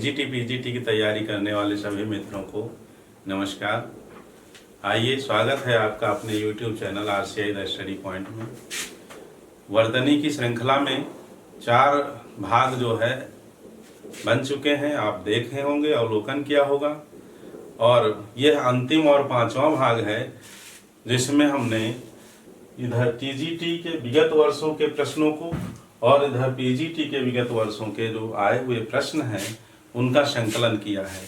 TGT PGT की तैयारी करने वाले सभी मित्रों को नमस्कार। आइए, स्वागत है आपका अपने YouTube channel RCI the study point में। वर्तनी की श्रृंखला में 4 भाग जो है बन चुके हैं, आप देखे होंगे, अवलोकन किया होगा। और यह अंतिम और 5वां भाग है जिसमें हमने इधर टीजीटी के विगत वर्षों के प्रश्नों को और इधर पीजीटी के विगत वर्षों के जो आए हुए प्रश्न हैं उनका संकलन किया है।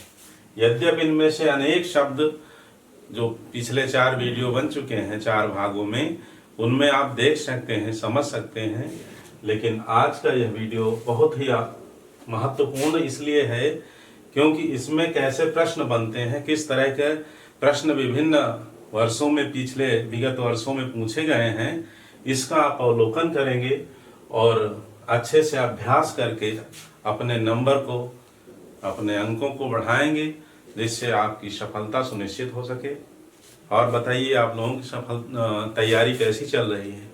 यद्यपि इनमें से अनेक शब्द जो पिछले 4 वीडियो बन चुके हैं 4 भागों में, उनमें आप देख सकते हैं, समझ सकते हैं, लेकिन आज का यह वीडियो बहुत ही महत्वपूर्ण इसलिए है क्योंकि इसमें कैसे प्रश्न बनते हैं, किस तरह के प्रश्न विभिन्न वर्षों में, पिछले विगत वर्षों में पूछे गए हैं, इसका आप अवलोकन करेंगे और अच्छे से अभ्यास करके अपने नंबर को, अपने अंकों को बढ़ाएंगे, जिससे आपकी सफलता सुनिश्चित हो सके। और बताइए, आप लोगों की तैयारी कैसी चल रही है?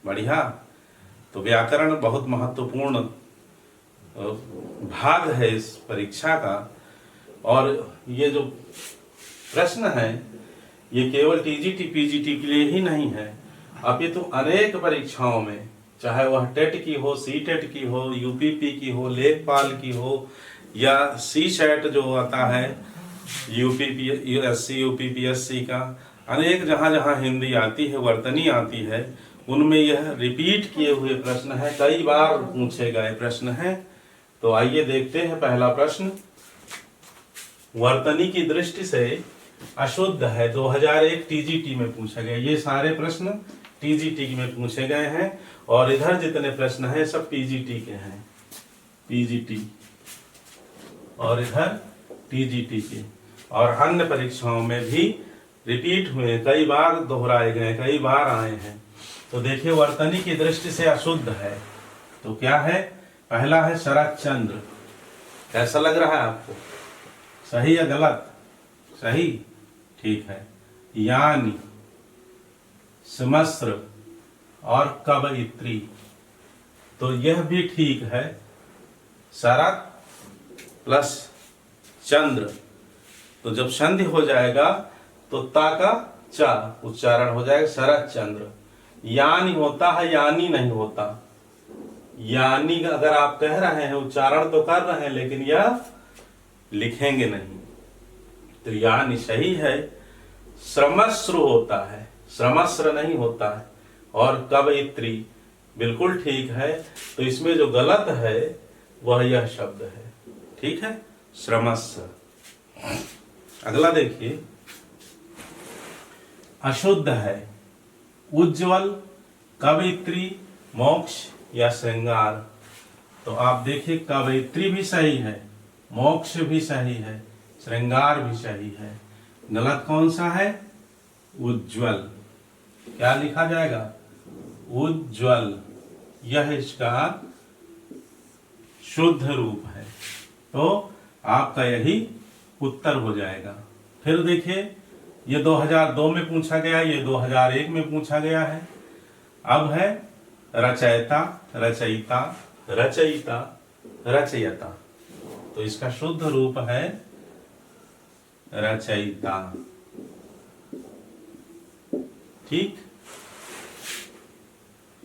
बढ़िया। तो व्याकरण बहुत महत्वपूर्ण भाग है इस परीक्षा का। और ये जो प्रश्न है ये केवल टीजीटी पीजीटी के लिए ही नहीं है, अपितु अनेक परीक्षाओं में, चाहे वह टेट की हो, सीटेट की हो, यूपीपी की हो, लेखपाल की हो, या सीसेट जो आता है यूपीपीएससी यूपीपीएससी का, अनेक जहाँ जहाँ हिंदी आती है, वर्तनी आती है, उनमें यह रिपीट किए हुए प्रश्न है, कई बार पूछे गए प्रश्न हैं। तो आइए देखते हैं पहला प्रश्न। वर्तनी की दृष्टि से अशुद्ध है, 2001 टीजीटी में पूछा गया। ये सारे प्रश्न टीजीटी में पूछे गए हैं और इधर जितने प्रश्न हैं सब पीजीटी के हैं, पीजीटी, और इधर टीजीटी के। और अन्य परीक्षाओं में भी रिपीट हुए, कई बार दोहराए गए, कई बार आए हैं। तो देखिए, वर्तनी की दृष्टि से अशुद्ध है तो क्या है? पहला है शरत चंद्र। कैसा लग रहा है आपको? सही या गलत? सही, ठीक है। यानी, समस्र और कवयित्री, तो यह भी ठीक है। शरत प्लस चंद्र, तो जब संधि हो जाएगा तो ता का चा उच्चारण हो जाएगा, शरत चंद्र। यानी होता है, यानी नहीं होता। यानी अगर आप कह रहे हैं, उच्चारण तो कर रहे हैं, लेकिन यह लिखेंगे नहीं, तो यानी सही है। श्रमस्र होता है, श्रमस्र नहीं होता है। और कवयित्री बिल्कुल ठीक है। तो इसमें जो गलत है वह यह शब्द है, ठीक है, श्रमस्र। अगला देखिए, अशुद्ध है उज्ज्वल, कवयित्री, मोक्ष या श्रृंगार। तो आप देखिए, कवयित्री भी सही है, मोक्ष भी सही है, श्रृंगार भी सही है। गलत कौन सा है? उज्ज्वल। क्या लिखा जाएगा? उज्ज्वल। यह इसका शुद्ध रूप है, तो आपका यही उत्तर हो जाएगा। फिर देखिए, ये 2002 में पूछा गया, ये 2001 में पूछा गया है। अब है रचयिता, रचयिता, रचयिता, रचयिता, तो इसका शुद्ध रूप है रचयिता, ठीक।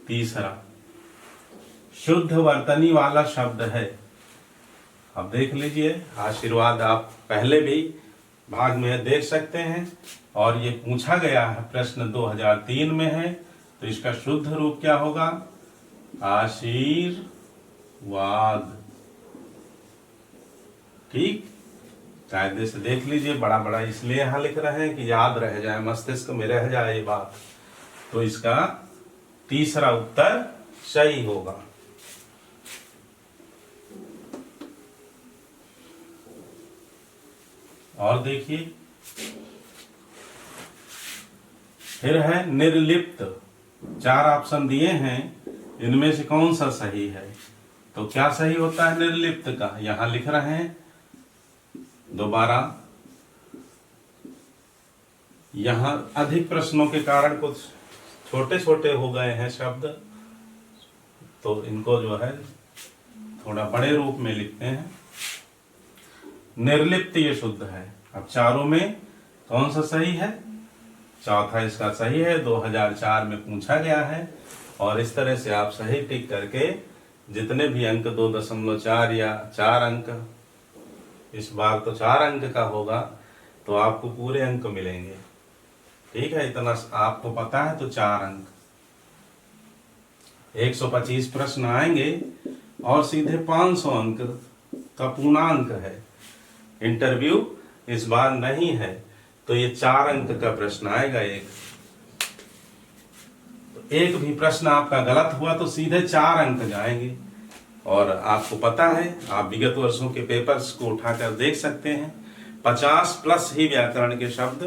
तीसरा, शुद्ध वर्तनी वाला शब्द है। अब देख लीजिए, आशीर्वाद आप पहले भी भाग में देख सकते हैं, और ये पूछा गया है, प्रश्न 2003 में है, तो इसका शुद्ध रूप क्या होगा? आशीर्वाद, ठीक। कायदे से देख लीजिए, बड़ा बड़ा इसलिए यहां लिख रहे हैं कि याद रह जाए, मस्तिष्क में रह जाए ये बात। तो इसका तीसरा उत्तर सही होगा। और देखिए, फिर है निर्लिप्त। 4 ऑप्शन दिए हैं, इनमें से कौन सा सही है? तो क्या सही होता है निर्लिप्त का? यहां लिख रहे हैं दोबारा। यहां अधिक प्रश्नों के कारण कुछ छोटे छोटे हो गए हैं शब्द, तो इनको जो है थोड़ा बड़े रूप में लिखते हैं। निर्लिप्त ये शुद्ध है। अब चारों में कौन सा सही है? चौथा इसका सही है, 2004 में पूछा गया है। और इस तरह से आप सही टिक करके जितने भी अंक 2.4 या 4 अंक, इस बार तो 4 अंक का होगा, तो आपको पूरे अंक मिलेंगे। ठीक है, इतना आपको पता है तो 4 अंक। 125 प्रश्न आएंगे और सीधे 500 अंक का पूर्णांक है। इंटरव्यू इस बार नहीं है, तो ये 4 अंक का प्रश्न आएगा। एक भी प्रश्न आपका गलत हुआ तो सीधे 4 अंक जाएंगे। और आपको पता है, आप विगत वर्षों के पेपर्स को उठाकर देख सकते हैं, 50+ ही व्याकरण के शब्द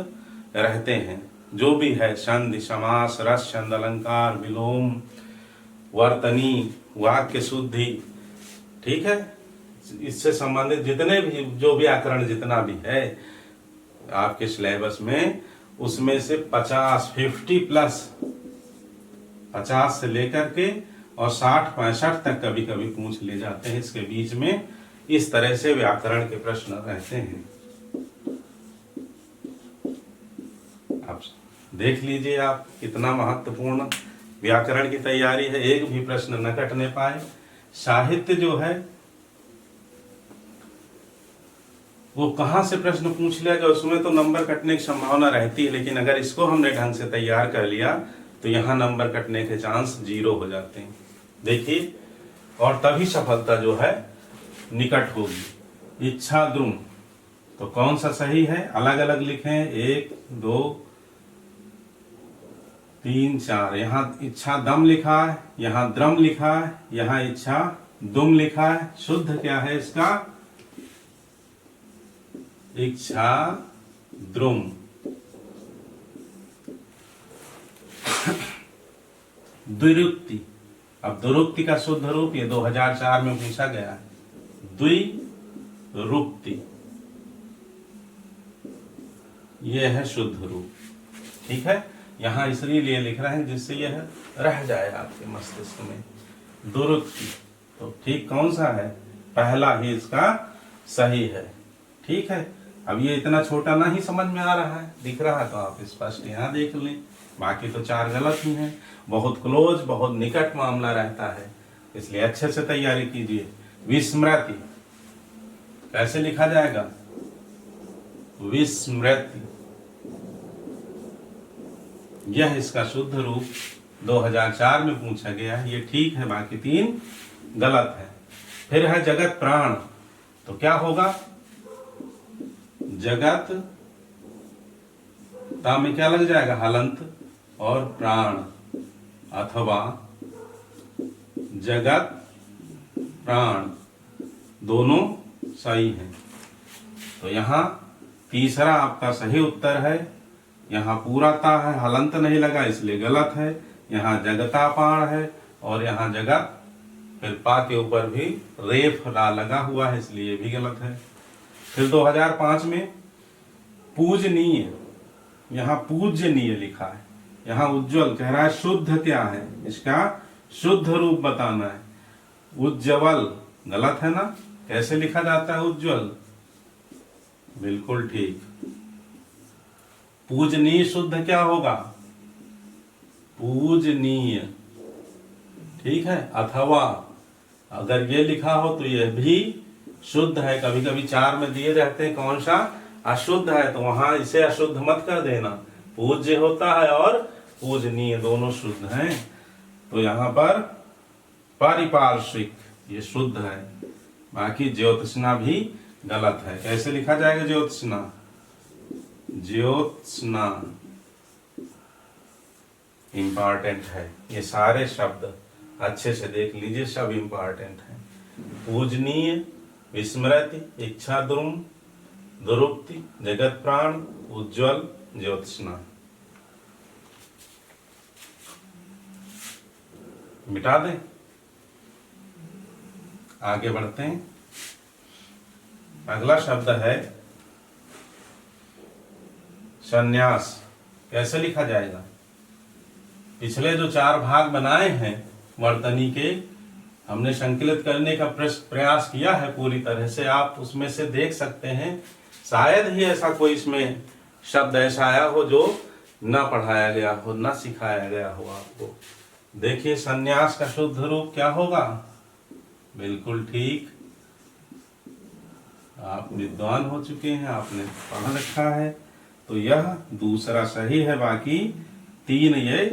रहते हैं। जो भी है, संधि, समास, रस, छंद, अलंकार, विलोम, वर्तनी, वाक्य शुद्धि, ठीक है, इससे संबंधित जितने भी जो व्याकरण जितना भी है आपके सिलेबस में, उसमें से 50+ 50 से लेकर के और 60-65 तक कभी कभी पूछ ले जाते हैं। इसके बीच में इस तरह से व्याकरण के प्रश्न रहते हैं। आप देख लीजिए आप कितना महत्वपूर्ण व्याकरण की तैयारी है, एक भी प्रश्न न कटने पाए। साहित्य जो है वो कहाँ से प्रश्न पूछ लिया जाए, उसमें तो नंबर कटने की संभावना रहती है, लेकिन अगर इसको हमने ढंग से तैयार कर लिया तो यहाँ नंबर कटने के चांस 0 हो जाते हैं। देखिए, और तभी सफलता जो है निकट होगी। इच्छा द्रुम, तो कौन सा सही है? अलग अलग लिखें, 1 2 3 4। यहाँ इच्छा दम लिखा है, यहाँ द्रम लिखा है, यहाँ इच्छा दुम लिखा है। शुद्ध क्या है इसका? इच्छा द्रुम। द्विरुक्ति, अब दुरुक्ति का शुद्ध रूप ये 2004 में पूछा गया है, द्विरुक्ति, ये है शुद्ध रूप। ठीक है, यहां इसलिए लिख रहे हैं जिससे यह रह जाए आपके मस्तिष्क में। दुरुक्ति, तो ठीक कौन सा है? पहला ही इसका सही है। ठीक है, अब ये इतना छोटा ना ही समझ में आ रहा है, दिख रहा है तो आप स्पष्ट यहाँ देख लें, बाकी तो 4 गलत ही हैं। बहुत क्लोज, बहुत निकट मामला रहता है, इसलिए अच्छे से तैयारी कीजिए। विस्मृति कैसे लिखा जाएगा? विस्मृति, यह इसका शुद्ध रूप 2004 में पूछा गया है, ये ठीक है, बाकी 3 गलत है। फिर है जगत प्राण, तो क्या होगा? जगत ता में क्या लग जाएगा? हलंत, और प्राण, अथवा जगत प्राण, दोनों सही हैं। तो यहाँ तीसरा आपका सही उत्तर है। यहाँ पूरा ता है, हलंत नहीं लगा इसलिए गलत है। यहाँ जगता प्राण है और यहाँ जगत, फिर पा के ऊपर भी रेफ रा लगा हुआ है इसलिए भी गलत है। फिर 2005 में पूजनीय, यहाँ पूजनीय लिखा है, यहाँ उज्जवल कह रहा है शुद्ध क्या है? इसका शुद्ध रूप बताना है। उज्जवल गलत है ना, कैसे लिखा जाता है उज्जवल? बिल्कुल ठीक। पूजनीय शुद्ध क्या होगा? पूजनीय, ठीक है। अथवा अगर ये लिखा हो तो यह भी शुद्ध है। कभी कभी 4 में दिए रहते हैं कौन सा अशुद्ध है, तो वहां इसे अशुद्ध मत कर देना। पूज्य होता है और पूजनीय दोनों शुद्ध हैं। तो यहाँ पर पारिपार्श्विक ये शुद्ध है, बाकी ज्योत्सना भी गलत है। कैसे लिखा जाएगा ज्योत्सना? ज्योत्सना इंपॉर्टेंट है, ये सारे शब्द अच्छे से देख लीजिए, सब इंपॉर्टेंट है। पूजनीय, विस्मृति, इच्छा द्रुम, दुरुक्ति, जगत प्राण, उज्ज्वल, ज्योत्सना। मिटा दें, आगे बढ़ते हैं। अगला शब्द है संन्यास। कैसे लिखा जाएगा? पिछले जो 4 भाग बनाए हैं वर्तनी के, हमने संकलित करने का प्रयास किया है पूरी तरह से, आप उसमें से देख सकते हैं। शायद ही ऐसा कोई इसमें शब्द ऐसा आया हो जो न पढ़ाया गया हो, न सिखाया गया हो आपको। देखिए संन्यास का शुद्ध रूप क्या होगा? बिल्कुल ठीक, आप विद्वान हो चुके हैं, आपने पढ़ रखा है, तो यह दूसरा सही है, बाकी 3 ये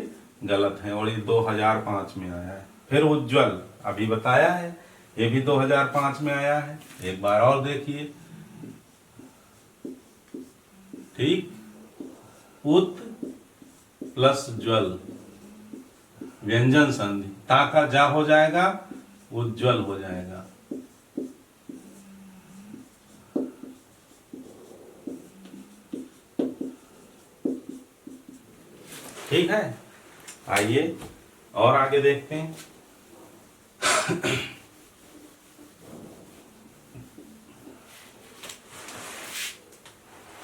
गलत हैं और ये 2005 में आया है। फिर उज्ज्वल अभी बताया है, ये भी 2005 में आया है, एक बार और देखिए। ठीक, उत प्लस ज्वल, व्यंजन संधि, ता का जा हो जाएगा, उज्ज्वल हो जाएगा। ठीक है, आइए और आगे देखते हैं।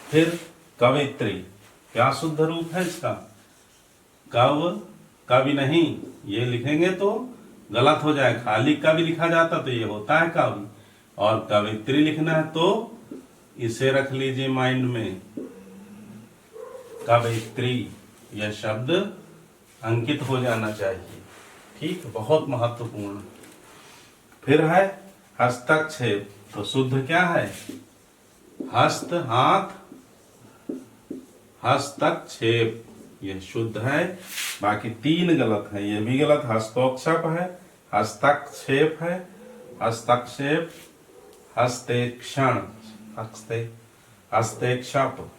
फिर कवित्री, क्या शुद्ध रूप है इसका? कवि नहीं, ये लिखेंगे तो गलत हो जाए, खाली कवि लिखा जाता तो ये होता है कवि, और कवित्री लिखना है तो इसे रख लीजिए माइंड में, कवित्री, यह शब्द अंकित हो जाना चाहिए। ठीक, बहुत महत्वपूर्ण। फिर है हस्तक्षेप, तो शुद्ध क्या है? हस्त, हाथ, हस्तक्षेप, यह शुद्ध है, बाकी 3 गलत है, यह भी गलत। हस्तोक्षेप है, हस्तक्षेप है, हस्तक्षेप, हस्तेक्षण, हस्तेक्षप,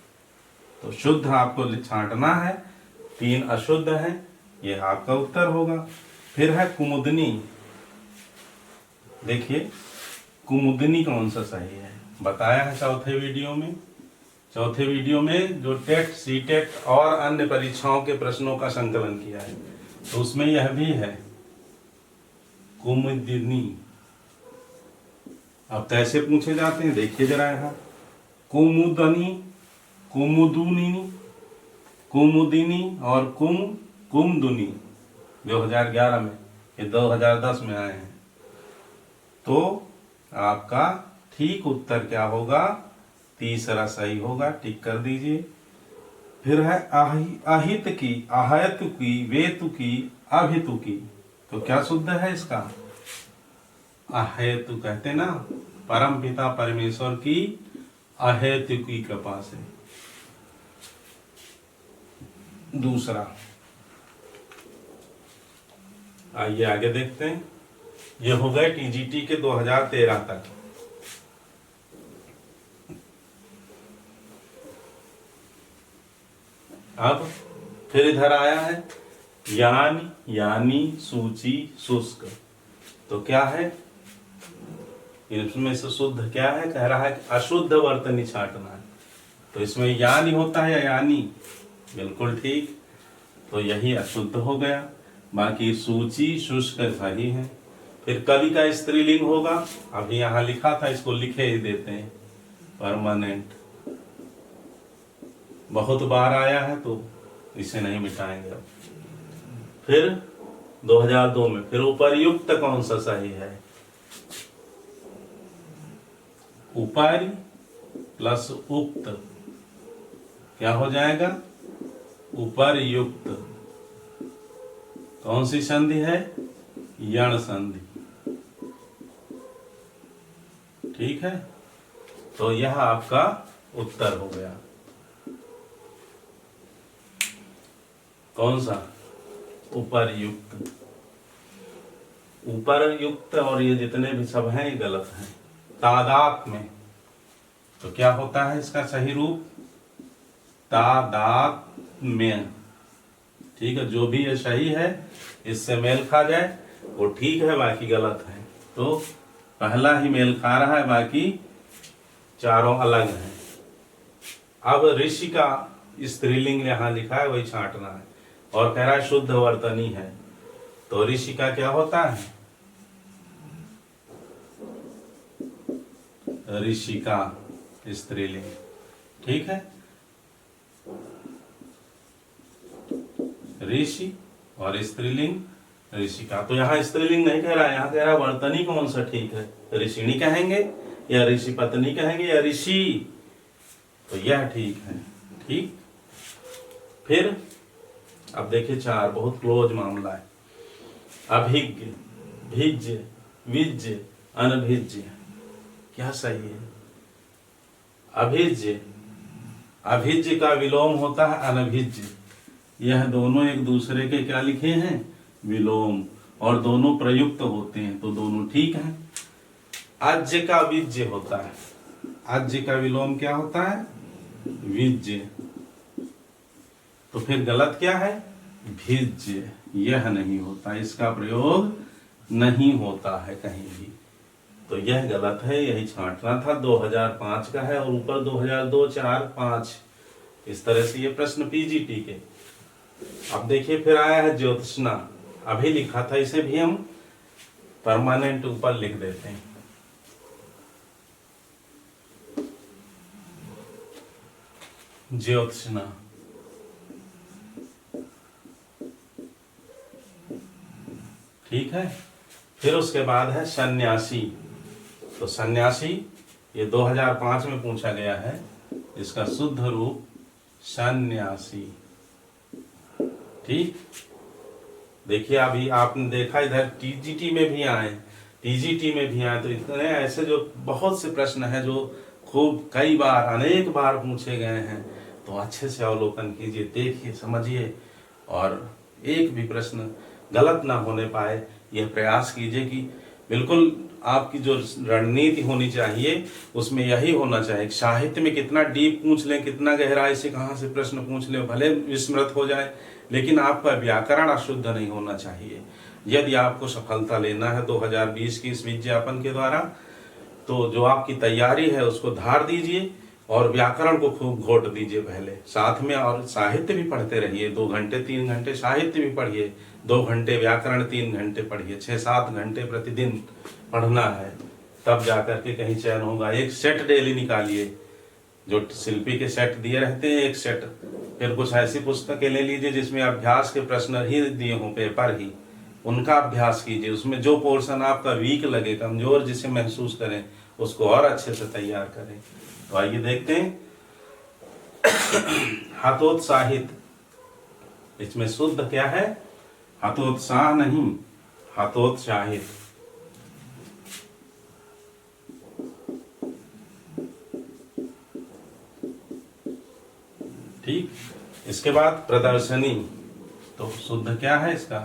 तो शुद्ध आपको छांटना है, 3 अशुद्ध है, यह आपका उत्तर होगा। फिर है कुमुदनी, देखिए कुमुदनी कौन सा सही है, बताया है चौथे वीडियो में जो टेट, सीटेट और अन्य परीक्षाओं के प्रश्नों का संकलन किया है, तो उसमें यह भी है कुमुदिनी। अब कैसे पूछे जाते हैं देखिए जरा यहाँ, कुमुदनी, कुमुदुनी, कुमुदिनी और कुमदुनी 2011 में, ये 2010 में आए हैं। तो आपका ठीक उत्तर क्या होगा? तीसरा सही होगा, टिक कर दीजिए। फिर है अहित की, आहयतु की, वेतु की, अभितु की, तो क्या शुद्ध है इसका? अहेतु कहते ना, परम पिता परमेश्वर की अहेतु की कृपा से। दूसरा, आइए आगे देखते हैं। ये हो गए टीजीटी के 2013 तक। अब फिर इधर आया है यान, यानी, सूची, शुष्क, तो क्या है इसमें से शुद्ध क्या है? कह रहा है कि अशुद्ध वर्तनी छांटना है, तो इसमें यानी होता है या यानी, बिल्कुल ठीक, तो यही अशुद्ध हो गया, बाकी सूची, शुष्क सही है। फिर कवि का स्त्रीलिंग होगा, अभी यहाँ लिखा था, इसको लिखे ही देते हैं, परमानेंट, बहुत बार आया है तो इसे नहीं मिटाएंगे अब। फिर 2002 में फिर उपर्युक्त कौन सा सही है? उपरि प्लस उक्त क्या हो जाएगा? उपर्युक्त। कौन सी संधि है? यण संधि, ठीक है, तो यह आपका उत्तर हो गया। कौन सा? उपर्युक्त। उपर्युक्त और ये जितने भी सब हैं ये गलत हैं। तादात्म्य में तो क्या होता है इसका सही रूप? तादात्म्य, ठीक है, जो भी ये सही है इससे मेल खा जाए वो ठीक है, बाकी गलत है। तो पहला ही मेल खा रहा है, बाकी चारों अलग हैं। अब ऋषि का स्त्रीलिंग यहाँ लिखा है, वही छांटना है, और कह रहा है शुद्ध वर्तनी है, तो ऋषि का क्या होता है? ऋषि का स्त्रीलिंग, ठीक है, ऋषि और स्त्रीलिंग ऋषिका। तो यहाँ स्त्रीलिंग नहीं कह रहा है, यहाँ कह रहा है वर्तनी कौन सा ठीक है, ऋषिणी कहेंगे या ऋषि पत्नी कहेंगे या ऋषि, तो यह ठीक है। ठीक, फिर अब देखिए 4 बहुत क्लोज मामला है। अभिज्ञ, भिज्य, विज्य, अनभिज्य, क्या सही है? अभिज्य, अभिज्य का विलोम होता है अनभिज्य। यह दोनों एक दूसरे के क्या लिखे हैं? विलोम, और दोनों प्रयुक्त होते हैं, तो दोनों ठीक हैं। अज्य का विज्य होता है, अज्य का विलोम क्या होता है? विज्य। तो फिर गलत क्या है? भिज्य, यह नहीं होता, इसका प्रयोग नहीं होता है कहीं भी, तो यह गलत है, यही छांटना था। 2005 का है और ऊपर 2002, 4, 5, इस तरह से ये प्रश्न पीजीटी के। अब देखिए फिर आया है ज्योत्सना, अभी लिखा था, इसे भी हम परमानेंट ऊपर लिख देते हैं। ज्योत्सना, ठीक है। फिर उसके बाद है सन्यासी। तो सन्यासी ये 2005 में पूछा गया है, इसका शुद्ध रूप सन्यासी। ठीक, देखिए अभी आपने देखा इधर टीजीटी में भी आए, टीजीटी में भी आए, तो इतने ऐसे जो बहुत से प्रश्न हैं जो खूब कई बार अनेक बार पूछे गए हैं, तो अच्छे से अवलोकन कीजिए, देखिए, समझिए, और एक भी प्रश्न गलत ना होने पाए यह प्रयास कीजिए कि बिल्कुल आपकी जो रणनीति होनी चाहिए उसमें यही होना चाहिए। साहित्य में कितना डीप पूछ लें, कितना गहराई से कहाँ से प्रश्न पूछ लें, भले विस्मृत हो जाए, लेकिन आपका व्याकरण अशुद्ध नहीं होना चाहिए। यदि आपको सफलता लेना है 2020 की इस विज्ञापन के द्वारा, तो जो आपकी तैयारी है उसको धार दीजिए और व्याकरण को खूब घोट दीजिए पहले, साथ में और साहित्य भी पढ़ते रहिए। 2 घंटे 3 घंटे साहित्य भी पढ़िए, 2 घंटे व्याकरण, 3 घंटे पढ़िए, 6-7 घंटे प्रतिदिन पढ़ना है, तब जाकर के कहीं चयन होगा। एक सेट डेली निकालिए, जो शिल्पी के सेट दिए रहते हैं, एक सेट। फिर कुछ ऐसी पुस्तकें ले लीजिए जिसमें अभ्यास के प्रश्न ही दिए हों, पेपर ही, उनका अभ्यास कीजिए। उसमें जो पोर्शन आपका वीक लगे, कमजोर जिसे महसूस करें, उसको और अच्छे से तैयार करें। तो आइए देखते हैं हतोत्साहित, इसमें शुद्ध क्या है? हतोत्साह नहीं, हतोत्साहित। ठीक, इसके बाद प्रदर्शनी, तो शुद्ध क्या है इसका?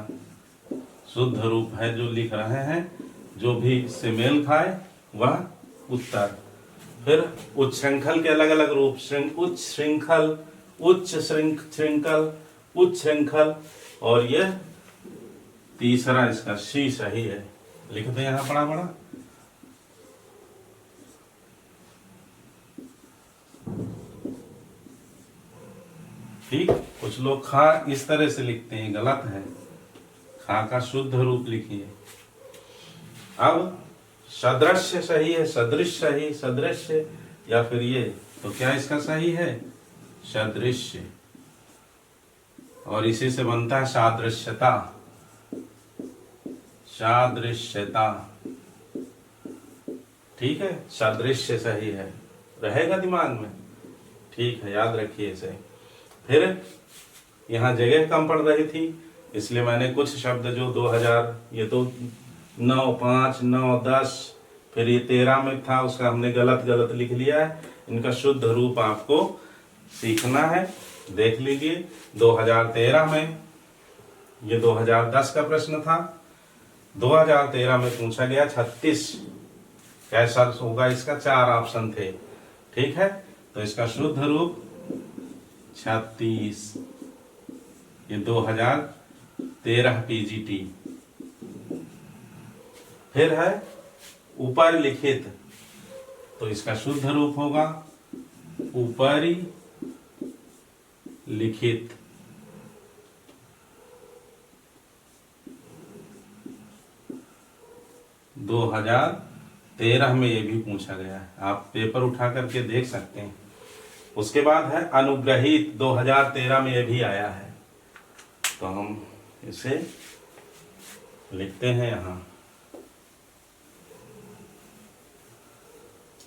शुद्ध रूप है जो लिख रहे हैं, जो भी इससे मेल खाए वह उत्तर। फिर उच्छृंखल के अलग अलग रूप, उच्च श्रृंखल, उच्च श्रृंखल, उच्च श्रृंखल, और यह तीसरा इसका सी सही है, लिख दे यहां बड़ा बड़ा। ठीक, कुछ लोग खा इस तरह से लिखते हैं, गलत है, खा का शुद्ध रूप लिखिए। अब सदृश्य सही है, सदृश सही, सदृश्य, या फिर ये, तो क्या इसका सही है? सदृश्य, और इसी से बनता है सादृश्यता, सादृश्यता। ठीक है, सादृश्य सही है, रहेगा दिमाग में, ठीक है, याद रखिए इसे। फिर यहाँ जगह कम पड़ रही थी, इसलिए मैंने कुछ शब्द जो 2000, ये तो 9, 5, 9, 10, फिर ये 13 में था, उसका हमने गलत लिख लिया है। इनका शुद्ध रूप आपको सीखना है, देख लीजिए। 2013 में, ये 2010 का प्रश्न था, 2013 में पूछा गया 36, कैसा होगा इसका? 4 ऑप्शन थे, ठीक है, तो इसका शुद्ध रूप 36, ये 2013 पीजीटी। फिर है ऊपर लिखित, तो इसका शुद्ध रूप होगा ऊपरी लिखित। दो 2013 में ये भी पूछा गया है, आप पेपर उठा करके देख सकते हैं। उसके बाद है अनुग्रहित, 2013 में ये भी आया है, तो हम इसे लिखते हैं यहाँ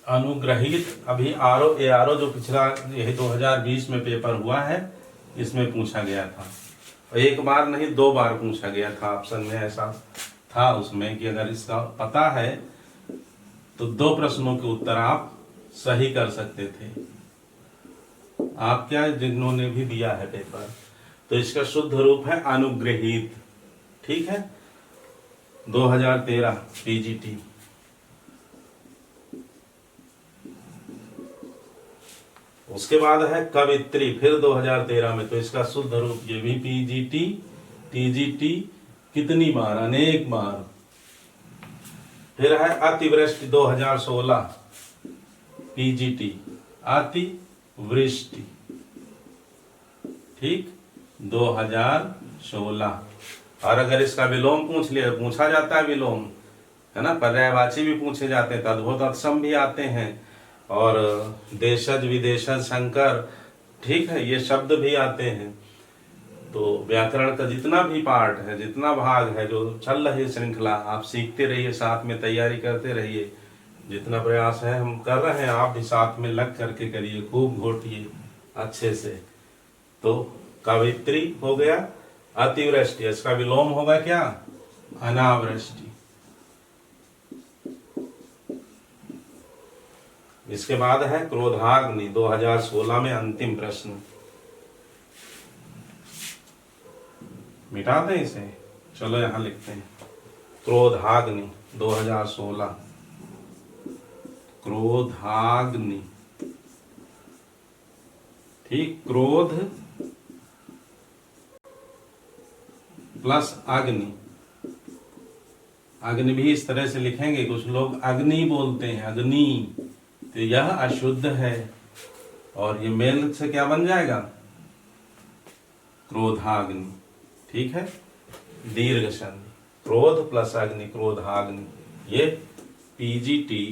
अनुग्रहित। अभी आरओ जो पिछला यही 2020 में पेपर हुआ है, इसमें पूछा गया था। एक बार नहीं 2 बार पूछा गया था। ऑप्शन में ऐसा था उसमें कि अगर इसका पता है तो 2 प्रश्नों के उत्तर आप सही कर सकते थे। आप क्या, जिन्होंने भी दिया है पेपर, तो इसका शुद्ध रूप है अनुग्रहित। ठीक है, 2013 पीजीटी। उसके बाद है कवित्री, फिर 2013 में, तो इसका शुद्ध रूप ये भी पीजीटी टीजीटी कितनी बार, अनेक बार। फिर है अतिवृष्टि 2016 पीजीटी, अतिवृष्टि, ठीक, 2016। और अगर इसका विलोम पूछा जाता है, विलोम है ना, पर्यायवाची भी पूछे जाते हैं, तद्भव तत्सम भी आते हैं, और देशज विदेशज शंकर, ठीक है, ये शब्द भी आते हैं। तो व्याकरण का जितना भी पार्ट है, जितना भाग है, जो चल रही श्रृंखला, आप सीखते रहिए, साथ में तैयारी करते रहिए। जितना प्रयास है हम कर रहे हैं, आप भी साथ में लग करके करिए, खूब घोटिए अच्छे से। तो कवित्री हो गया, अतिवृष्टि, इसका विलोम होगा क्या, अनावृष्टि। इसके बाद है क्रोधाग्नि 2016 में, अंतिम प्रश्न। मिटा दें इसे, चलो यहां लिखते हैं क्रोधाग्नि 2016, क्रोधाग्नि, ठीक, क्रोध प्लस अग्नि। अग्नि भी इस तरह से लिखेंगे, कुछ लोग अग्नि बोलते हैं, अग्नि, तो यह अशुद्ध है, और ये मेल से क्या बन जाएगा, क्रोधाग्नि। ठीक है, दीर्घ संधि, क्रोध प्लस अग्नि, क्रोधाग्नि। ये पीजीटी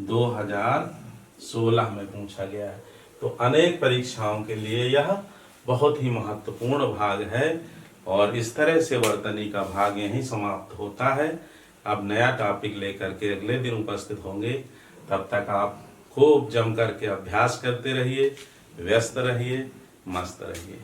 2016 में पूछा गया है। तो अनेक परीक्षाओं के लिए यह बहुत ही महत्वपूर्ण भाग है, और इस तरह से वर्तनी का भाग यहीं समाप्त होता है। अब नया टॉपिक लेकर के अगले दिन उपस्थित होंगे। तब तक आप खूब जम करके अभ्यास करते रहिए, व्यस्त रहिए, मस्त रहिए।